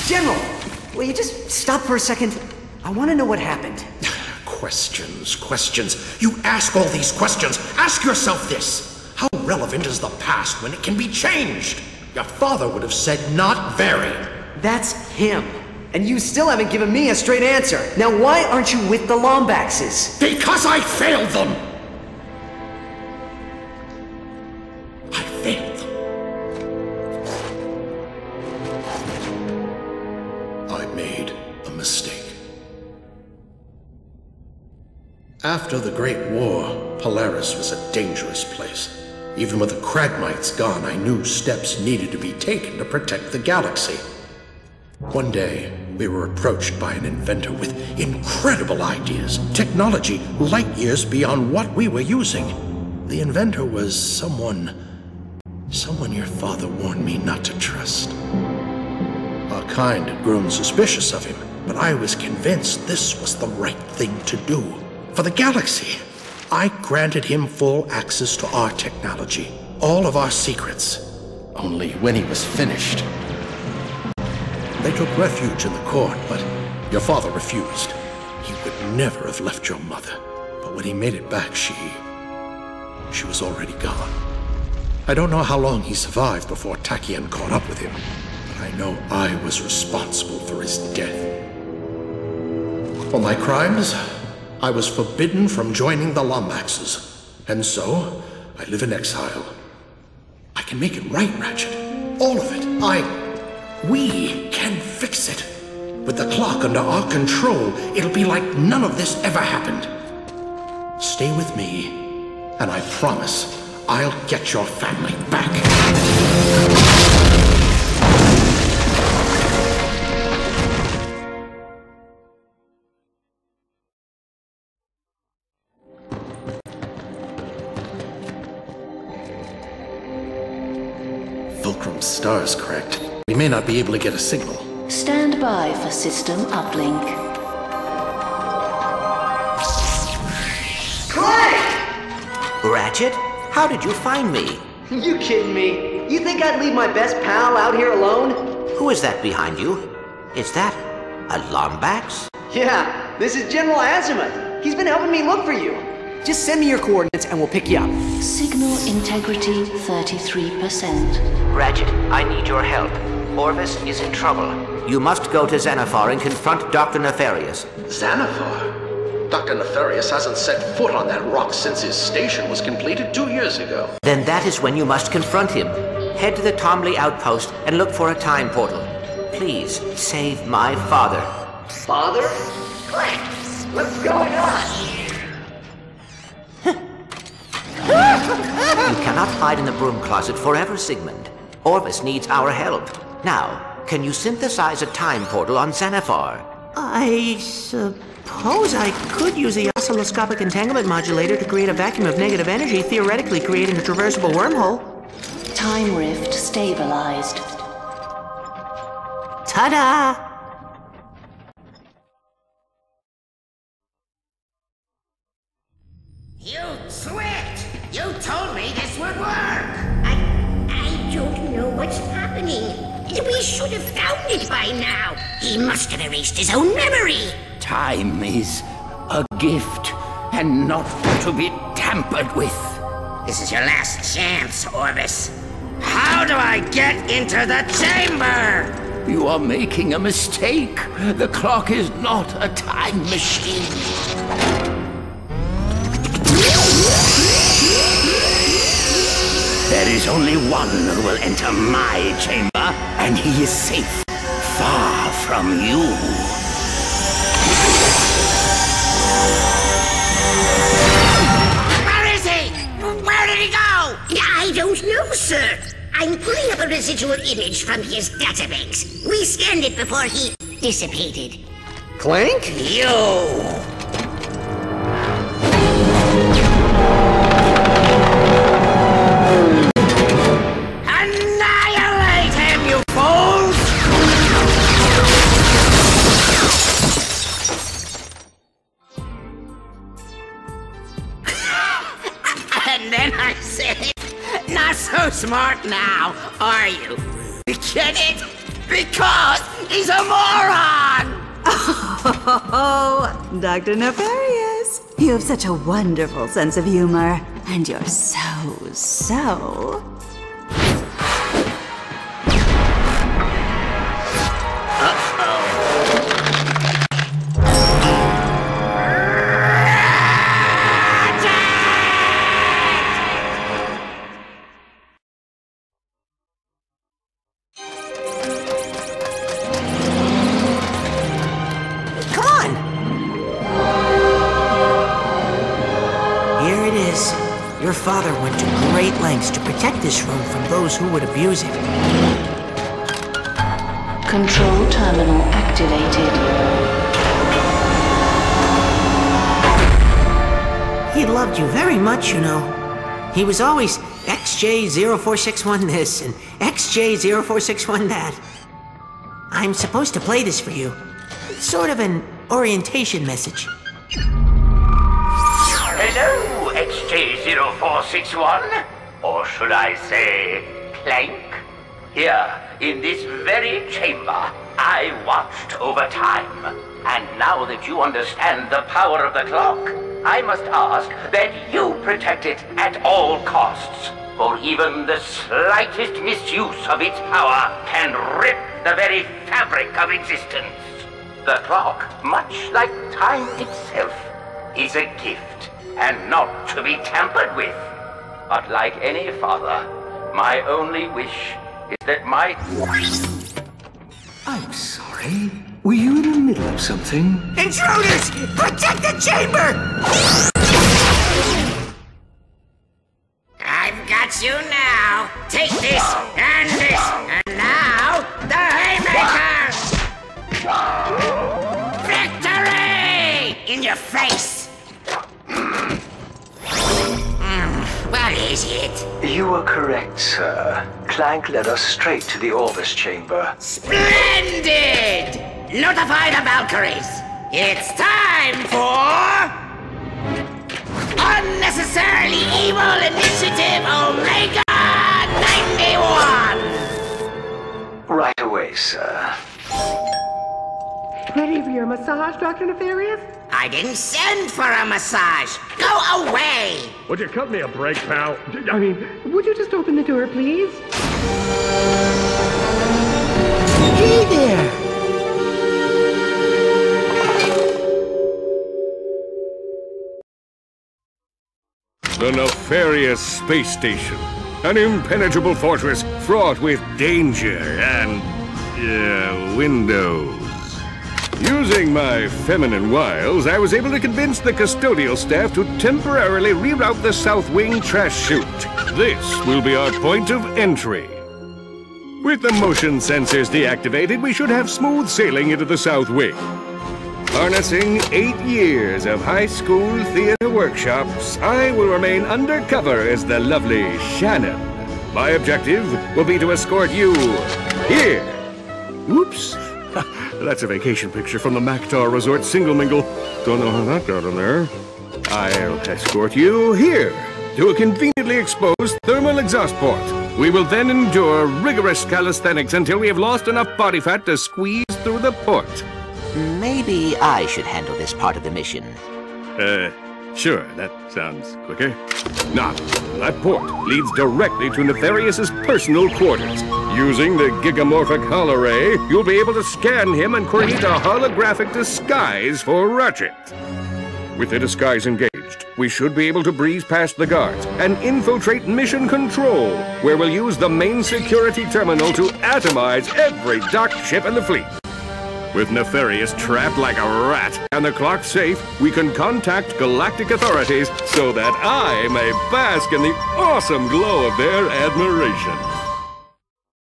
General, will you just stop for a second? I want to know what happened. Questions. You ask all these questions. Ask yourself this. How relevant is the past when it can be changed? Your father would have said not very. That's him. And you still haven't given me a straight answer. Now why aren't you with the Lombaxes? Because I failed them! I failed them. I made a mistake. After the Great War, Polaris was a dangerous place. Even with the Kragmites gone, I knew steps needed to be taken to protect the galaxy. One day, we were approached by an inventor with incredible ideas, technology light years beyond what we were using. The inventor was someone your father warned me not to trust. Our kind had grown suspicious of him, but I was convinced this was the right thing to do. For the galaxy, I granted him full access to our technology, all of our secrets. Only when he was finished, they took refuge in the court, but your father refused. He would never have left your mother, but when he made it back, she was already gone. I don't know how long he survived before Tachyon caught up with him, but I know I was responsible for his death. For my crimes, I was forbidden from joining the Lombaxes, and so I live in exile. I can make it right, Ratchet. All of it. We can fix it. With the clock under our control, it'll be like none of this ever happened. Stay with me, and I promise I'll get your family back. Fulcrum's star's cracked. We may not be able to get a signal. Stand by for system uplink. Clank! Ratchet, how did you find me? You kidding me? You think I'd leave my best pal out here alone? Who is that behind you? Is that a Lombax? Yeah, this is General Azimuth. He's been helping me look for you. Just send me your coordinates and we'll pick you up. Signal integrity 33%. Ratchet, I need your help. Orvis is in trouble. You must go to Xanathar and confront Dr. Nefarious. Xanathar? Dr. Nefarious hasn't set foot on that rock since his station was completed 2 years ago. Then that is when you must confront him. Head to the Tomley outpost and look for a time portal. Please, save my father. Father? Clank, what's going on? You cannot hide in the broom closet forever, Sigmund. Orvis needs our help. Now, can you synthesize a time portal on Xanathar? I suppose I could use the oscilloscopic entanglement modulator to create a vacuum of negative energy, theoretically creating a traversable wormhole. Time rift stabilized. Ta-da! You tricked! You told me this would work! I don't know what's happening. We should have found it by now. He must have erased his own memory. Time is a gift, and not to be tampered with. This is your last chance, Orvis. How do I get into the chamber? You are making a mistake. The clock is not a time machine. There is only one who will enter my chamber, and he is safe, far from you. Where is he? Where did he go? I don't know, sir. I'm pulling up a residual image from his database. We scanned it before he dissipated. Clank? You! Annihilate him, you fools! And then I said, not so smart now, are you? Get it? Because he's a moron! Oh, Dr. Nefarious, you have such a wonderful sense of humor, and you're so... Your father went to great lengths to protect this room from those who would abuse it. Control terminal activated. He loved you very much, you know. He was always XJ0461 this and XJ0461 that. I'm supposed to play this for you. It's sort of an orientation message. Hello, XJ0461, or should I say, Clank? Here, in this very chamber, I watched over time. And now that you understand the power of the clock, I must ask that you protect it at all costs. For even the slightest misuse of its power can rip the very fabric of existence. The clock, much like time itself, is a gift, and not to be tampered with. But like any father, my only wish is that my... I'm sorry. Were you in the middle of something? Intruders! Protect the chamber! I've got you now. Take this, and now the Haymaker! Victory! In your face! What is it? You were correct, sir. Clank led us straight to the Orbis chamber. Splendid! Notify the Valkyries. It's time for... Unnecessarily Evil Initiative Omega 91! Right away, sir. Ready for your massage, Dr. Nefarious? I didn't send for a massage. Go away! Would you cut me a break, pal? I mean, would you just open the door, please? Hey there! The nefarious space station. An impenetrable fortress fraught with danger and... windows. Using my feminine wiles, I was able to convince the custodial staff to temporarily reroute the South Wing trash chute. This will be our point of entry. With the motion sensors deactivated, we should have smooth sailing into the South Wing. Harnessing 8 years of high school theater workshops, I will remain undercover as the lovely Shannon. My objective will be to escort you here. Oops. That's a vacation picture from the Mactar Resort Single Mingle. Don't know how that got in there. I'll escort you here to a conveniently exposed thermal exhaust port. We will then endure rigorous calisthenics until we have lost enough body fat to squeeze through the port. Maybe I should handle this part of the mission. Sure, that sounds quicker. Now, that port leads directly to Nefarious's personal quarters. Using the gigamorphic holoray, you'll be able to scan him and create a holographic disguise for Ratchet. With the disguise engaged, we should be able to breeze past the guards and infiltrate Mission Control, where we'll use the main security terminal to atomize every docked ship in the fleet. With Nefarious trapped like a rat and the clock safe, we can contact galactic authorities so that I may bask in the awesome glow of their admiration.